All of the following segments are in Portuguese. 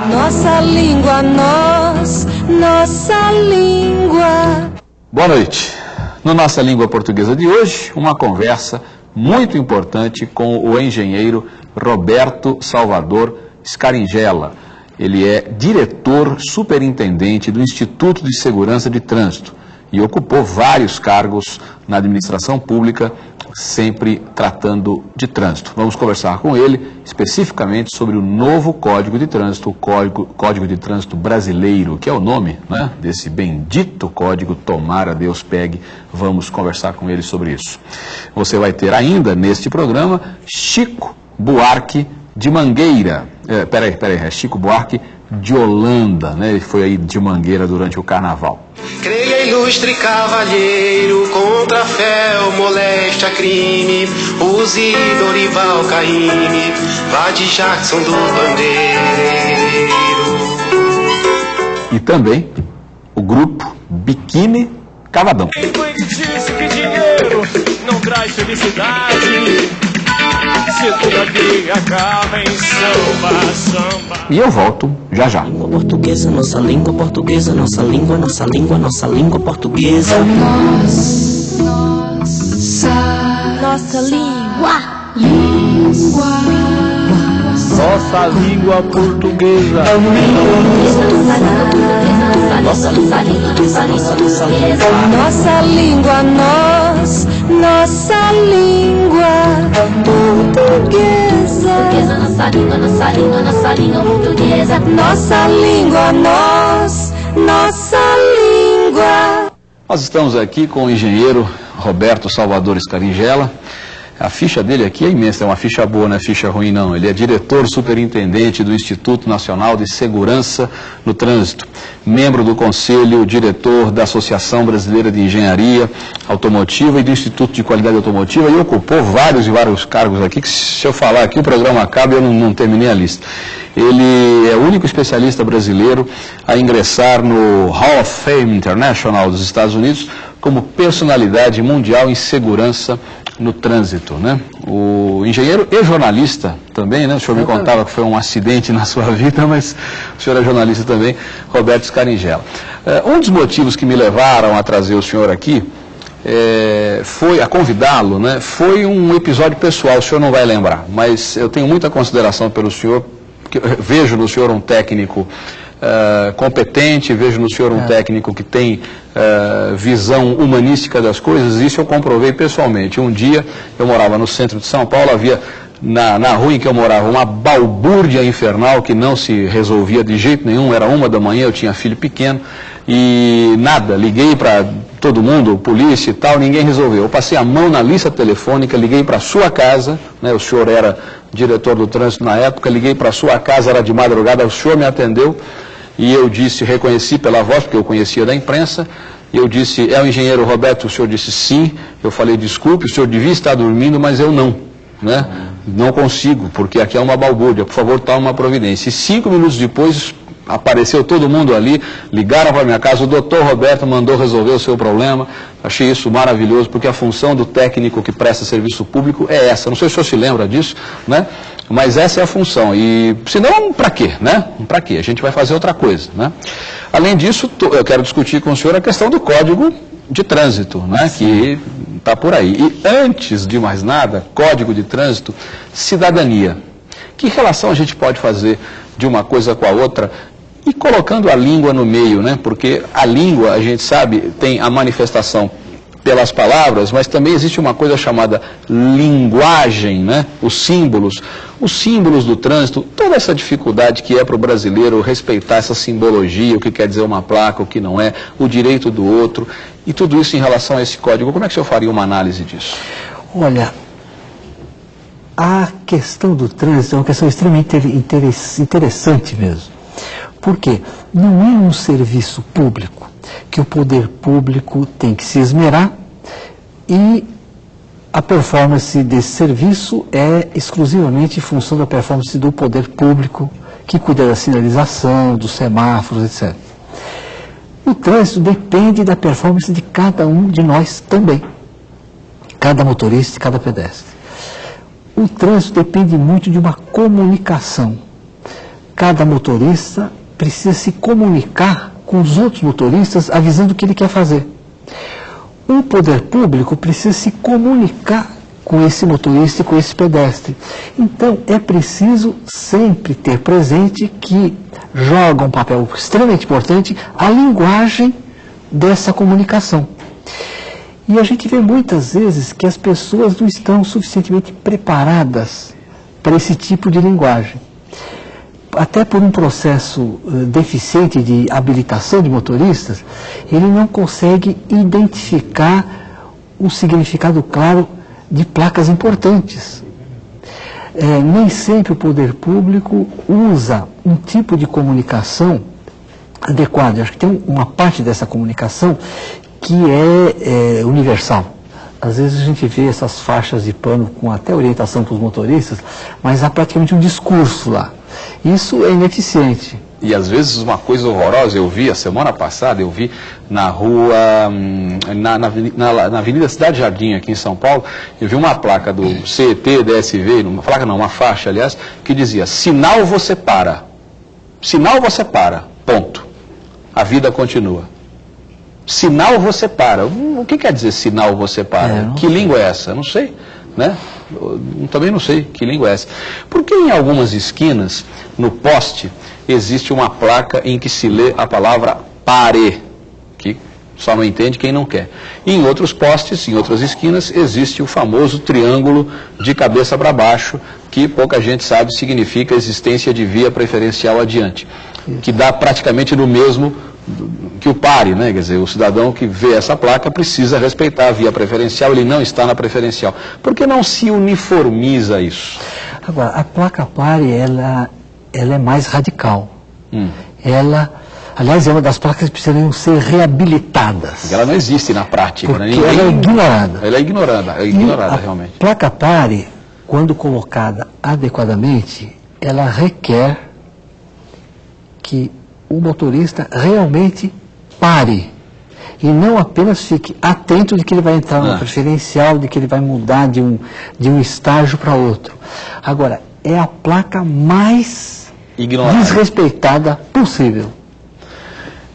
Nossa língua, nossa língua. Boa noite. No Nossa Língua Portuguesa de hoje, uma conversa muito importante com o engenheiro Roberto Salvador Scaringella. Ele é diretor superintendente do Instituto de Segurança de Trânsito e ocupou vários cargos na administração pública, sempre tratando de trânsito. Vamos conversar com ele especificamente sobre o novo Código de Trânsito, o Código de Trânsito Brasileiro, que é o nome, né, desse bendito código, tomara Deus pegue. Vamos conversar com ele sobre isso. Você vai ter ainda neste programa Chico Buarque de Mangueira. Peraí, é Chico Buarque de Holanda, né? Ele foi aí de Mangueira durante o Carnaval. Creia, ilustre cavalheiro, contra a fé ou moléstia, crime, use Dorival Caymmi, vá de Jackson do Bandeiro. E também o grupo Biquíni Cavadão. Quem foi que disse que dinheiro não traz felicidade? Se todavia acaba em samba. E eu volto já já. Língua portuguesa, nossa língua portuguesa, nossa língua, nossa língua, nossa língua portuguesa. Nossa língua. Nossa língua portuguesa. Nossa língua, nossa língua portuguesa. Nossa língua, nossa língua, nossa língua portuguesa. Nossa língua, nossa língua. Nós estamos aqui com o engenheiro Roberto Salvador Scaringella. A ficha dele aqui é imensa, é uma ficha boa, não é ficha ruim não. Ele é diretor superintendente do Instituto Nacional de Segurança no Trânsito, membro do Conselho Diretor da Associação Brasileira de Engenharia Automotiva e do Instituto de Qualidade Automotiva, e ocupou vários cargos aqui, que se eu falar aqui o programa acaba e eu não terminei a lista. Ele é o único especialista brasileiro a ingressar no Hall of Fame International dos Estados Unidos como personalidade mundial em segurança no trânsito, né? O engenheiro e jornalista também, né? O senhor me contava que foi um acidente na sua vida, mas o senhor é jornalista também, Roberto Scaringella. Um dos motivos que me levaram a trazer o senhor aqui, foi a convidá-lo, né? Foi um episódio pessoal, o senhor não vai lembrar, mas eu tenho muita consideração pelo senhor, porque vejo no senhor um técnico competente, vejo no senhor um técnico que tem visão humanística das coisas. Isso eu comprovei pessoalmente. Um dia eu morava no centro de São Paulo, havia na rua em que eu morava uma balbúrdia infernal que não se resolvia de jeito nenhum. Era 1 da manhã, eu tinha filho pequeno e nada, liguei para todo mundo, polícia e tal, ninguém resolveu. Eu passei a mão na lista telefônica, liguei para a sua casa, né, o senhor era diretor do trânsito na época, liguei para a sua casa, era de madrugada, o senhor me atendeu e eu disse, reconheci pela voz, porque eu conhecia da imprensa, e eu disse, é o engenheiro Roberto? O senhor disse sim. Eu falei, desculpe, o senhor devia estar dormindo, mas eu não, né? Não consigo, porque aqui é uma balbúrdia, por favor, tome uma providência. E 5 minutos depois, apareceu todo mundo ali, ligaram para minha casa, o doutor Roberto mandou resolver o seu problema. Achei isso maravilhoso, porque a função do técnico que presta serviço público é essa. Não sei se o senhor se lembra disso, né? Mas essa é a função. E senão, para quê, né? Para quê? A gente vai fazer outra coisa, né? Além disso, eu quero discutir com o senhor a questão do Código de Trânsito, né? Que está por aí. E antes de mais nada, Código de Trânsito, cidadania. Que relação a gente pode fazer de uma coisa com a outra? E colocando a língua no meio, né? Porque a língua, a gente sabe, tem a manifestação pelas palavras, mas também existe uma coisa chamada linguagem, né? Os símbolos do trânsito, toda essa dificuldade que é para o brasileiro respeitar essa simbologia, o que quer dizer uma placa, o que não é, o direito do outro, e tudo isso em relação a esse código. Como é que o senhor faria uma análise disso? Olha, a questão do trânsito é uma questão extremamente interessante mesmo. Porque não é um serviço público que o poder público tem que se esmerar e a performance desse serviço é exclusivamente em função da performance do poder público, que cuida da sinalização, dos semáforos, etc. O trânsito depende da performance de cada um de nós também, cada motorista e cada pedestre. O trânsito depende muito de uma comunicação. cada motorista precisa se comunicar com os outros motoristas avisando o que ele quer fazer. O poder público precisa se comunicar com esse motorista e com esse pedestre. Então, é preciso sempre ter presente que joga um papel extremamente importante a linguagem dessa comunicação. E a gente vê muitas vezes que as pessoas não estão suficientemente preparadas para esse tipo de linguagem. Até por um processo deficiente de habilitação de motoristas, ele não consegue identificar o significado claro de placas importantes. Nem sempre o poder público usa um tipo de comunicação adequado. Eu acho que tem uma parte dessa comunicação que é universal. Às vezes a gente vê essas faixas de pano com até orientação para os motoristas, mas há praticamente um discurso lá. Isso é ineficiente. E às vezes uma coisa horrorosa, eu vi a semana passada, eu vi na rua, na Avenida Cidade Jardim, aqui em São Paulo, eu vi uma placa do CET, DSV, uma faixa, aliás, que dizia: sinal você para. Sinal você para, ponto. A vida continua. Sinal você para. O que quer dizer sinal você para? Que língua é essa? Não sei, né? Também não sei que língua é essa. Porque em algumas esquinas, no poste, existe uma placa em que se lê a palavra pare, que só não entende quem não quer. E em outros postes, em outras esquinas, existe o famoso triângulo de cabeça para baixo, que pouca gente sabe significa existência de via preferencial adiante, que dá praticamente no mesmo que o pare, né? Quer dizer, o cidadão que vê essa placa precisa respeitar a via preferencial, ele não está na preferencial. Por que não se uniformiza isso? Agora, a placa pare, ela é mais radical. Ela, aliás, é uma das placas que precisariam ser reabilitadas. Porque ela não existe na prática, porque né? ela é ignorada. Ela é ignorada realmente. A placa pare, quando colocada adequadamente, ela requer que o motorista realmente pare e não apenas fique atento de que ele vai entrar no preferencial, de que ele vai mudar de um estágio para outro. Agora, é a placa mais desrespeitada possível.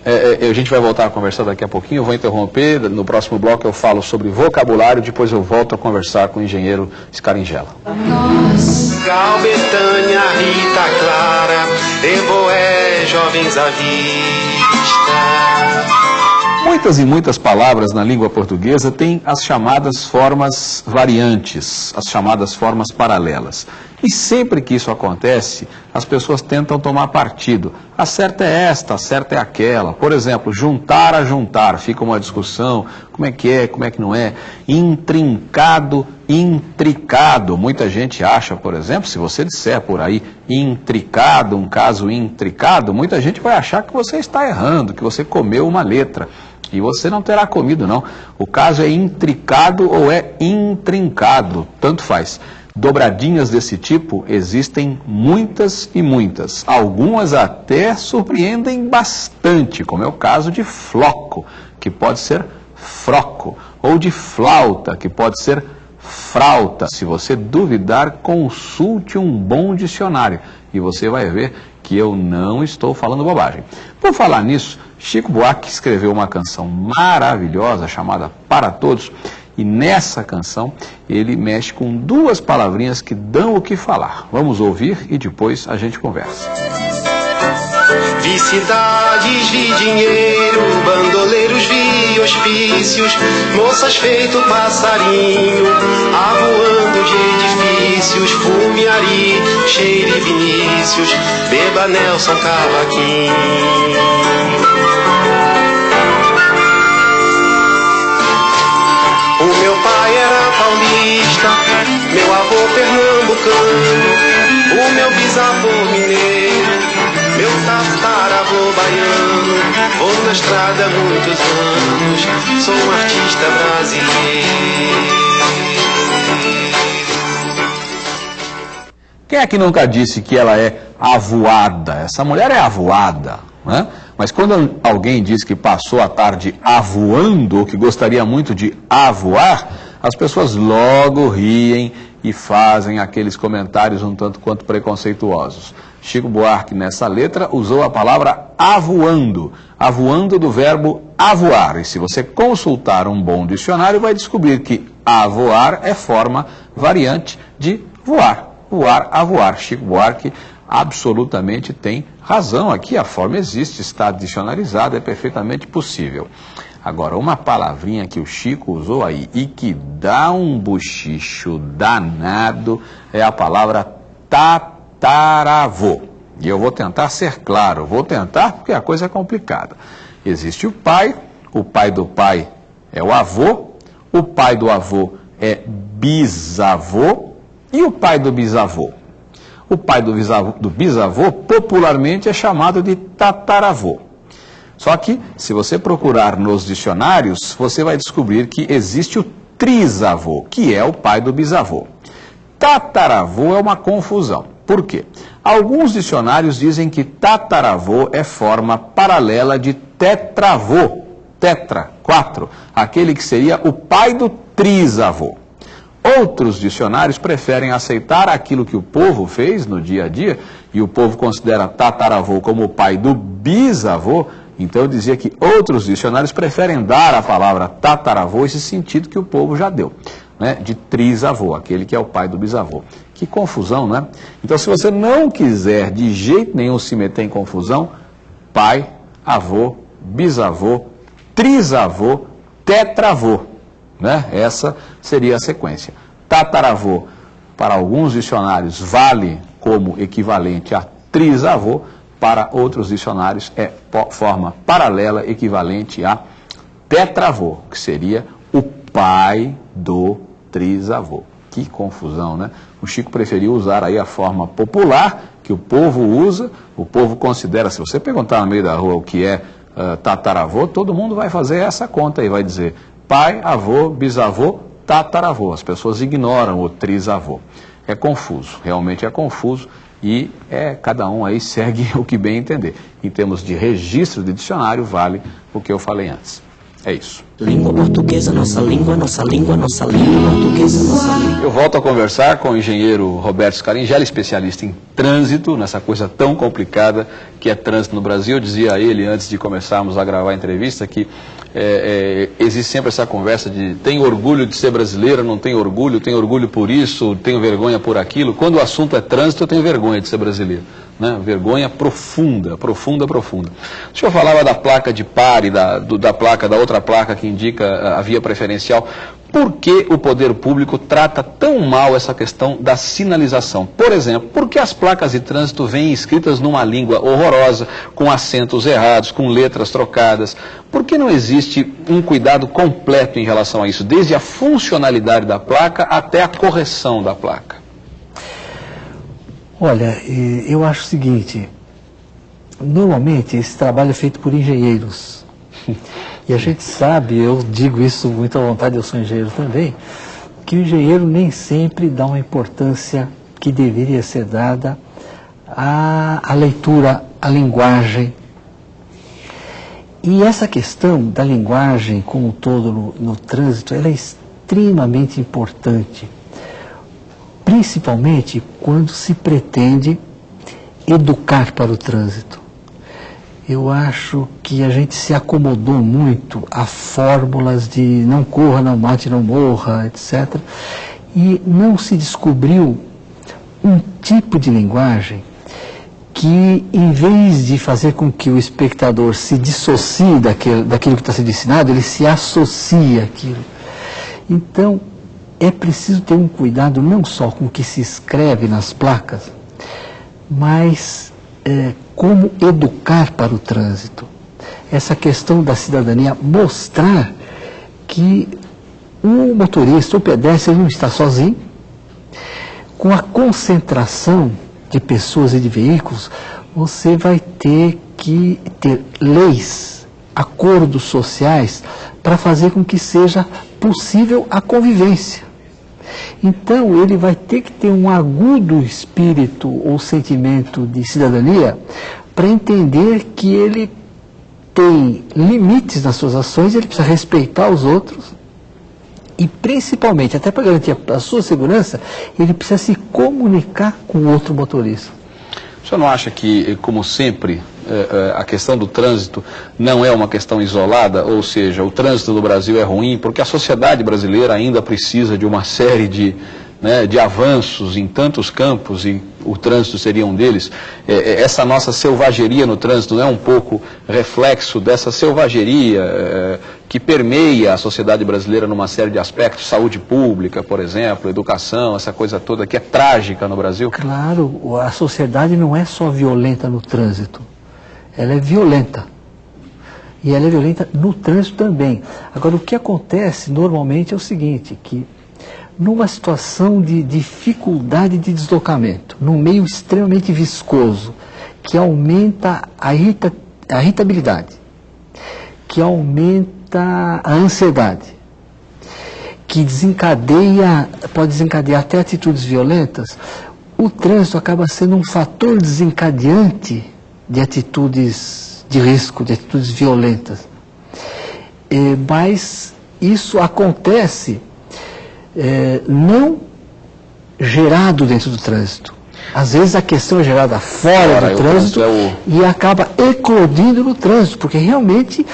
A gente vai voltar a conversar daqui a pouquinho, eu vou interromper, no próximo bloco eu falo sobre vocabulário, depois eu volto a conversar com o engenheiro Scaringella. Gal, Betânia, Rita, Clara, Evoé, jovens à vista. Muitas e muitas palavras na língua portuguesa têm as chamadas formas variantes, as chamadas formas paralelas. E sempre que isso acontece, as pessoas tentam tomar partido. A certa é esta, a certa é aquela. Por exemplo, juntar a juntar, fica uma discussão, como é, como é que não é. Intrincado, intricado. Muita gente acha, por exemplo, se você disser por aí intricado, um caso intricado, muita gente vai achar que você está errando, que você comeu uma letra. E você não terá comido, não. O caso é intricado ou é intrincado, tanto faz. Dobradinhas desse tipo existem muitas e muitas. Algumas até surpreendem bastante, como é o caso de floco, que pode ser froco, ou de flauta, que pode ser frauta. Se você duvidar, consulte um bom dicionário e você vai ver que eu não estou falando bobagem. Por falar nisso, Chico Buarque escreveu uma canção maravilhosa chamada Para Todos, e nessa canção ele mexe com duas palavrinhas que dão o que falar. Vamos ouvir e depois a gente conversa. Vi cidades, vi dinheiro, bandoleiros, vi hospícios, moças feito passarinho, avoando de edifícios, Fumiari, Cheire Vinícius, beba Nelson Cavaquinho. O meu pai era paulista, meu avô pernambucano, o meu bisavô mineiro, meu tataravô baiano. Vou na estrada há muitos anos, sou um artista brasileiro. Quem é que nunca disse que ela é avoada? Essa mulher é avoada, né? Mas quando alguém diz que passou a tarde avoando, ou que gostaria muito de avoar, as pessoas logo riem e fazem aqueles comentários um tanto quanto preconceituosos. Chico Buarque, nessa letra, usou a palavra avoando, avoando do verbo avoar. E se você consultar um bom dicionário, vai descobrir que avoar é forma variante de voar. Voar, avoar. Chico Buarque absolutamente tem razão aqui, a forma existe, está dicionarizada, é perfeitamente possível. Agora, uma palavrinha que o Chico usou aí e que dá um bochicho danado é a palavra tataravô. E eu vou tentar ser claro, vou tentar porque a coisa é complicada. Existe o pai do pai é o avô, o pai do avô é bisavô e o pai do bisavô. O pai do bisavô popularmente é chamado de tataravô. Só que, se você procurar nos dicionários, você vai descobrir que existe o trisavô, que é o pai do bisavô. Tataravô é uma confusão. Por quê? Alguns dicionários dizem que tataravô é forma paralela de tetravô, tetra, 4, aquele que seria o pai do trisavô. Outros dicionários preferem aceitar aquilo que o povo fez no dia a dia, e o povo considera tataravô como o pai do bisavô. Então eu dizia que outros dicionários preferem dar à palavra tataravô esse sentido que o povo já deu, né? De trisavô, aquele que é o pai do bisavô. Que confusão, né? Então, se você não quiser de jeito nenhum se meter em confusão, pai, avô, bisavô, trisavô, tetravô, né? Essa seria a sequência. Tataravô, para alguns dicionários, vale como equivalente a trisavô, para outros dicionários é forma paralela equivalente a tetravô, que seria o pai do trisavô. Que confusão, né? O Chico preferiu usar aí a forma popular, que o povo usa, o povo considera, se você perguntar no meio da rua o que é tataravô, todo mundo vai fazer essa conta e vai dizer pai, avô, bisavô, tataravô. As pessoas ignoram o trisavô. É confuso, realmente é confuso. E cada um aí segue o que bem entender. Em termos de registro de dicionário, vale o que eu falei antes. É isso. Língua portuguesa, nossa língua, nossa língua, nossa língua portuguesa, nossa língua. Eu volto a conversar com o engenheiro Roberto Scaringella, especialista em trânsito, nessa coisa tão complicada que é trânsito no Brasil. Eu dizia a ele, antes de começarmos a gravar a entrevista, que existe sempre essa conversa de tenho orgulho de ser brasileiro, não tenho orgulho por isso, tenho vergonha por aquilo. Quando o assunto é trânsito, eu tenho vergonha de ser brasileiro. Né? Vergonha profunda, profunda, profunda. O senhor falava da placa de pare, da outra placa que indica a via preferencial. Por que o poder público trata tão mal essa questão da sinalização? Por exemplo, por que as placas de trânsito vêm escritas numa língua horrorosa, com acentos errados, com letras trocadas? Por que não existe um cuidado completo em relação a isso, desde a funcionalidade da placa até a correção da placa? Olha, eu acho o seguinte, normalmente esse trabalho é feito por engenheiros. E a gente sabe, eu digo isso muito à vontade, eu sou engenheiro também, que o engenheiro nem sempre dá uma importância que deveria ser dada à leitura, à linguagem. E essa questão da linguagem como um todo no trânsito, ela é extremamente importante. Principalmente quando se pretende educar para o trânsito. Eu acho que a gente se acomodou muito a fórmulas de não corra, não mate, não morra, etc. E não se descobriu um tipo de linguagem que, em vez de fazer com que o espectador se dissocie daquilo que está sendo ensinado, ele se associa àquilo. Então, é preciso ter um cuidado não só com o que se escreve nas placas, mas como educar para o trânsito. Essa questão da cidadania, mostrar que o motorista, o pedestre, não está sozinho. Com a concentração de pessoas e de veículos, você vai ter que ter leis, acordos sociais, para fazer com que seja possível a convivência. Então, ele vai ter que ter um agudo espírito ou sentimento de cidadania para entender que ele tem limites nas suas ações, ele precisa respeitar os outros E principalmente, até para garantir a sua segurança, ele precisa se comunicar com o outro motorista. O senhor não acha que, como sempre, a questão do trânsito não é uma questão isolada? Ou seja, o trânsito no Brasil é ruim porque a sociedade brasileira ainda precisa de uma série de avanços em tantos campos, e o trânsito seria um deles. Essa nossa selvageria no trânsito não é um pouco reflexo dessa selvageria que permeia a sociedade brasileira numa série de aspectos? Saúde pública, por exemplo, educação, essa coisa toda que é trágica no Brasil? Claro, a sociedade não é só violenta no trânsito, ela é violenta. E ela é violenta no trânsito também. Agora, o que acontece normalmente é o seguinte, que numa situação de dificuldade de deslocamento, num meio extremamente viscoso, que aumenta a irritabilidade, que aumenta a ansiedade, que pode desencadear até atitudes violentas, o trânsito acaba sendo um fator desencadeante de atitudes de risco, de atitudes violentas. Mas isso acontece não gerado dentro do trânsito. Às vezes a questão é gerada fora do trânsito e acaba eclodindo no trânsito, porque realmente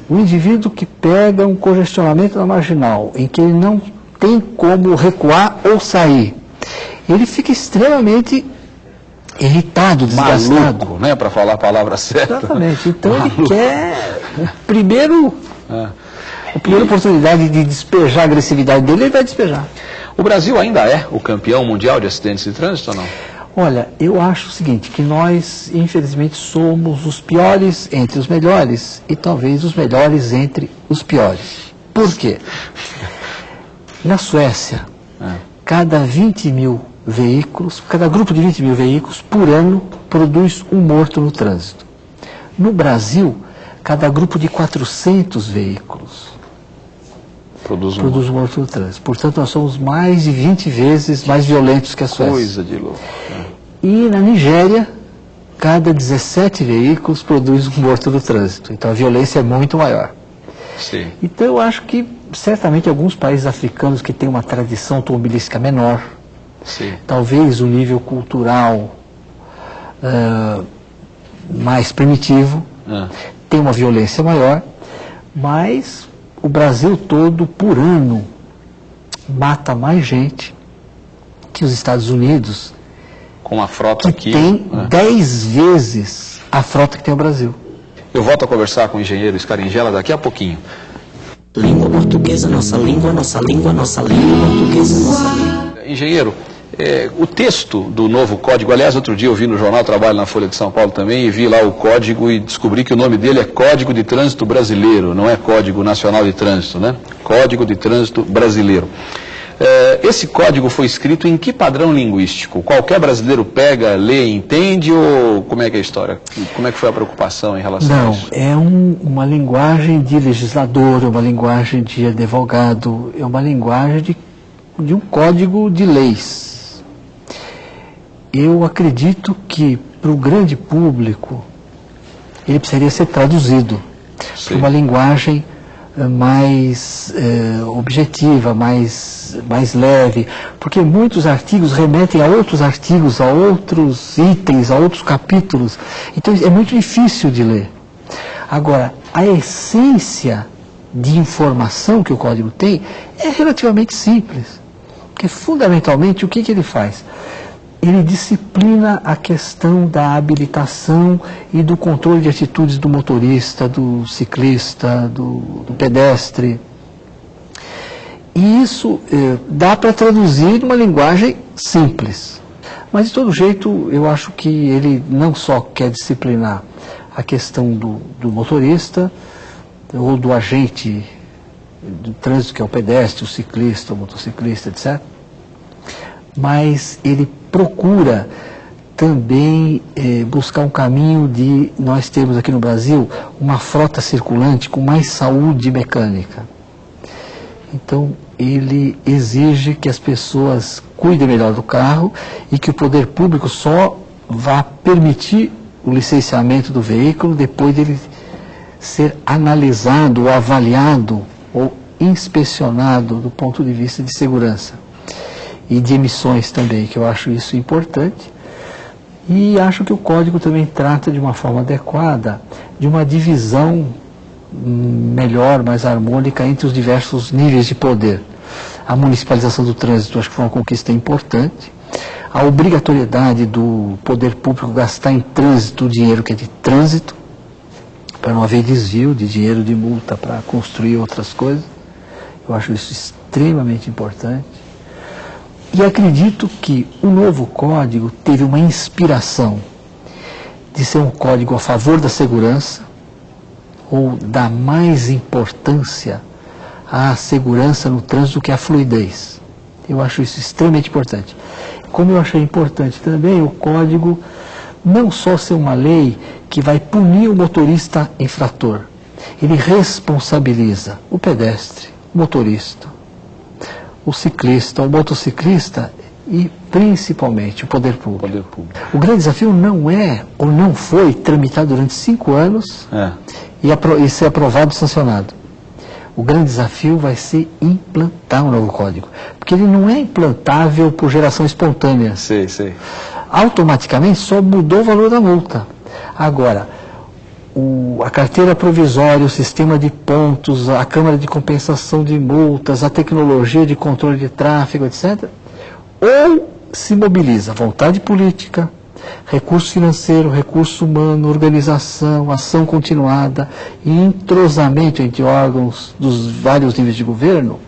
o indivíduo que pega um congestionamento na marginal, em que ele não tem como recuar ou sair, ele fica extremamente irritado, desgastado. Maluco, né, para falar a palavra certa. Exatamente. Então ele quer a primeira oportunidade de despejar a agressividade dele, ele vai despejar. O Brasil ainda é o campeão mundial de acidentes de trânsito ou não? Olha, eu acho o seguinte, que nós, infelizmente, somos os piores entre os melhores e talvez os melhores entre os piores. Por quê? Na Suécia, cada 20 mil veículos, cada grupo de 20 mil veículos por ano produz um morto no trânsito. No Brasil, cada grupo de 400 veículos produz um morto no trânsito. Portanto, nós somos mais de 20 vezes mais violentos que a Suécia. Coisa de louco. E na Nigéria, cada 17 veículos produz um morto no trânsito. Então a violência é muito maior. Sim. Então eu acho que certamente alguns países africanos que têm uma tradição automobilística menor, sim, talvez um nível cultural mais primitivo, tem uma violência maior, mas o Brasil todo, por ano, mata mais gente que os Estados Unidos, com a frota que aqui, tem 10 vezes a frota que tem o Brasil. Eu volto a conversar com o engenheiro Scaringella daqui a pouquinho. Língua portuguesa, nossa língua, nossa língua, nossa língua portuguesa, nossa língua. Engenheiro, o texto do novo código, aliás, outro dia eu vi no jornal, trabalho na Folha de São Paulo também, e vi lá o código e descobri que o nome dele é Código de Trânsito Brasileiro, não é Código Nacional de Trânsito, né? Código de Trânsito Brasileiro. Esse código foi escrito em que padrão linguístico? Qualquer brasileiro pega, lê, entende, ou como é que é a história? Como é que foi a preocupação em relação a isso? Não, é uma linguagem de legislador, é uma linguagem de advogado, é uma linguagem de um código de leis. Eu acredito que para o grande público ele precisaria ser traduzido para uma linguagem mais objetiva, mais leve, porque muitos artigos remetem a outros artigos, a outros itens, a outros capítulos, então é muito difícil de ler. Agora, a essência de informação que o código tem é relativamente simples, porque fundamentalmente o que ele faz? Ele disciplina a questão da habilitação e do controle de atitudes do motorista, do ciclista, do pedestre. E isso dá para traduzir numa linguagem simples. Mas, de todo jeito, eu acho que ele não só quer disciplinar a questão do motorista ou do agente do trânsito, que é o pedestre, o ciclista, o motociclista, etc., mas ele procura também buscar um caminho de nós termos aqui no Brasil uma frota circulante com mais saúde mecânica. Então, ele exige que as pessoas cuidem melhor do carro e que o poder público só vá permitir o licenciamento do veículo depois dele ser analisado ou avaliado ou inspecionado do ponto de vista de segurança e de emissões também, que eu acho isso importante. E acho que o código também trata de uma forma adequada de uma divisão melhor, mais harmônica entre os diversos níveis de poder. A municipalização do trânsito acho que foi uma conquista importante. A obrigatoriedade do poder público gastar em trânsito o dinheiro que é de trânsito, para não haver desvio de dinheiro de multa para construir outras coisas. Eu acho isso extremamente importante. E acredito que o novo código teve uma inspiração de ser um código a favor da segurança, ou dar mais importância à segurança no trânsito do que à fluidez. Eu acho isso extremamente importante. Como eu achei importante também o código não só ser uma lei que vai punir o motorista infrator, ele responsabiliza o pedestre, o motorista, o ciclista, o motociclista e principalmente o poder público. O grande desafio não é ou não foi tramitar durante 5 anos e ser aprovado e sancionado. O grande desafio vai ser implantar um novo código, porque ele não é implantável por geração espontânea. Sei. Automaticamente só mudou o valor da multa. Agora, a carteira provisória, o sistema de pontos, a Câmara de Compensação de Multas, a tecnologia de controle de tráfego, etc., ou se mobiliza vontade política, recurso financeiro, recurso humano, organização, ação continuada e entrosamento entre órgãos dos vários níveis de governo,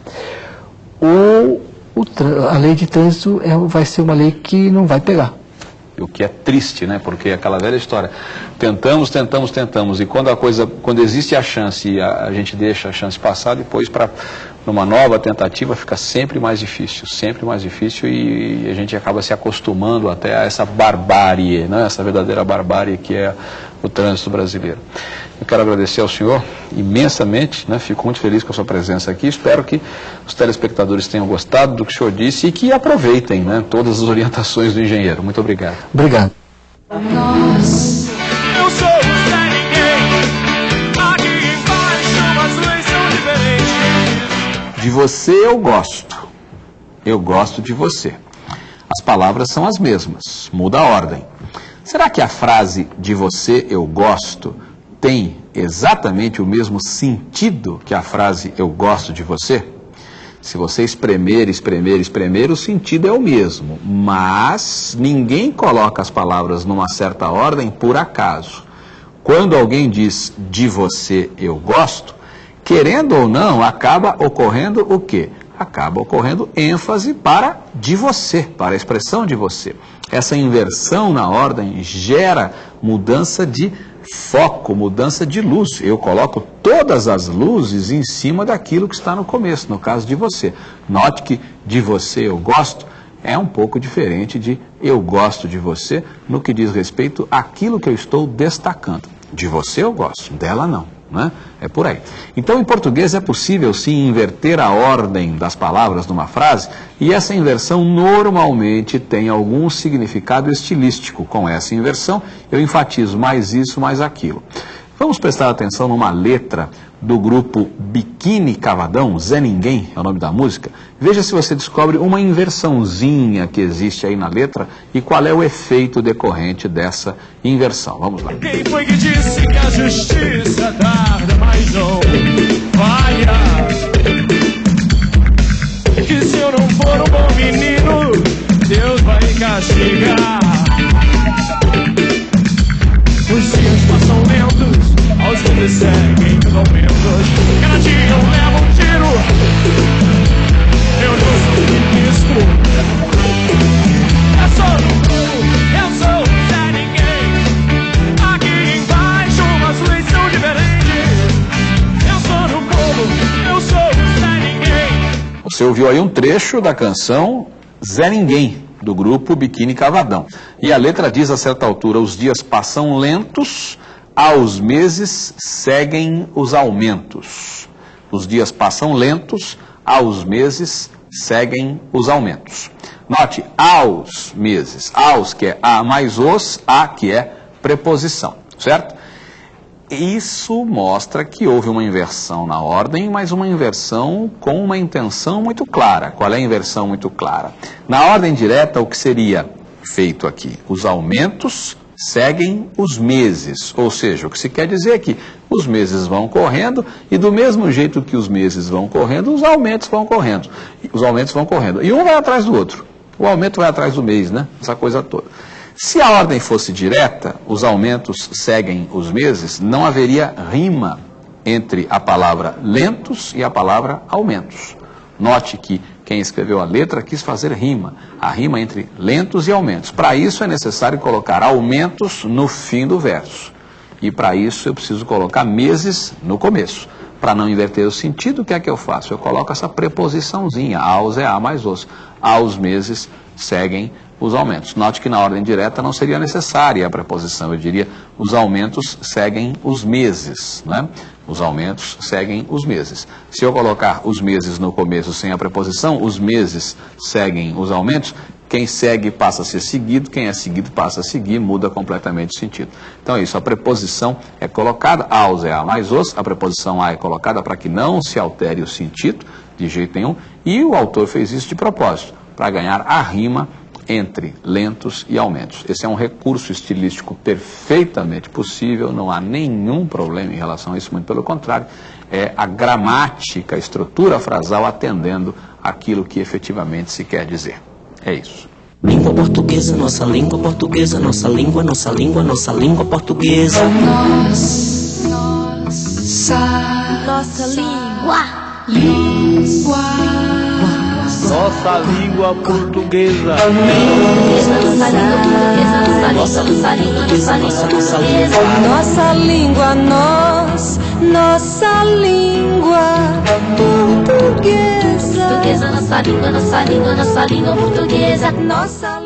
ou a lei de trânsito vai ser uma lei que não vai pegar. O que é triste, né? Porque aquela velha história, tentamos, e quando existe a chance e a gente deixa a chance passar, depois numa nova tentativa fica sempre mais difícil e a gente acaba se acostumando até a essa barbárie, né? Essa verdadeira barbárie que é o trânsito brasileiro. Eu quero agradecer ao senhor imensamente, né? Fico muito feliz com a sua presença aqui, espero que os telespectadores tenham gostado do que o senhor disse e que aproveitem, né, todas as orientações do engenheiro. Muito obrigado. Obrigado. Eu sou o Zé Ninguém, aqui embaixo as leis são diferentes. De você eu gosto de você. As palavras são as mesmas, muda a ordem. Será que a frase de você eu gosto tem exatamente o mesmo sentido que a frase eu gosto de você? Se você espremer, o sentido é o mesmo, mas ninguém coloca as palavras numa certa ordem por acaso. Quando alguém diz de você eu gosto, querendo ou não, acaba ocorrendo o quê? Acaba ocorrendo ênfase para de você, para a expressão de você. Essa inversão na ordem gera mudança de foco, mudança de luz. Eu coloco todas as luzes em cima daquilo que está no começo, no caso de você. Note que de você eu gosto é um pouco diferente de eu gosto de você no que diz respeito àquilo que eu estou destacando. De você eu gosto, dela não. Né? É por aí. Então, em português é possível sim inverter a ordem das palavras numa frase, e essa inversão normalmente tem algum significado estilístico. Com essa inversão, eu enfatizo mais isso, mais aquilo. Vamos prestar atenção numa letra do grupo Biquíni Cavadão, Zé Ninguém é o nome da música. Veja se você descobre uma inversãozinha que existe aí na letra e qual é o efeito decorrente dessa inversão. Vamos lá. Quem foi que disse que a justiça tarda, mas não falha? Que se eu não for um bom menino, Deus vai me castigar. Os dias passam lentos, aos vezes seguem momentos. Cada dia eu levo um tiro, eu não sou ministro. Eu sou do povo, eu sou o Zé Ninguém. Aqui embaixo as leis são diferentes. Eu sou do povo, eu sou o Zé Ninguém. Você ouviu aí um trecho da canção Zé Ninguém, do grupo Biquíni Cavadão. E a letra diz a certa altura: os dias passam lentos, aos meses seguem os aumentos. Os dias passam lentos, aos meses seguem os aumentos. Note, aos meses. Aos, que é a mais os, a, que é preposição, certo? isso mostra que houve uma inversão na ordem, mas uma inversão com uma intenção muito clara. Qual é a inversão muito clara? Na ordem direta, o que seria feito aqui? Os aumentos seguem os meses, ou seja, o que se quer dizer é que os meses vão correndo e do mesmo jeito que os meses vão correndo, os aumentos vão correndo. Os aumentos vão correndo. E um vai atrás do outro. O aumento vai atrás do mês, né? Essa coisa toda. Se a ordem fosse direta, os aumentos seguem os meses, não haveria rima entre a palavra lentos e a palavra aumentos. Note que quem escreveu a letra quis fazer rima, a rima entre lentos e aumentos. Para isso é necessário colocar aumentos no fim do verso. E para isso eu preciso colocar meses no começo. Para não inverter o sentido, o que é que eu faço? Eu coloco essa preposiçãozinha, aos é a mais os. Aos meses seguem os aumentos. Note que na ordem direta não seria necessária a preposição, eu diria os aumentos seguem os meses, né? Os aumentos seguem os meses. Se eu colocar os meses no começo sem a preposição, os meses seguem os aumentos, quem segue passa a ser seguido, quem é seguido passa a seguir, muda completamente o sentido. Então é isso, a preposição é colocada, aos é a mais os, a preposição a é colocada para que não se altere o sentido de jeito nenhum, e o autor fez isso de propósito, para ganhar a rima entre lentos e aumentos. Esse é um recurso estilístico perfeitamente possível, não há nenhum problema em relação a isso, muito pelo contrário, é a gramática, a estrutura frasal atendendo aquilo que efetivamente se quer dizer. É isso. Língua portuguesa, nossa língua portuguesa, nossa língua, nossa língua, nossa língua portuguesa. Nossa língua. Nossa língua portuguesa. Nossa língua portuguesa. Nossa língua, nossa língua portuguesa. Portuguesa, nossa língua portuguesa. Nossa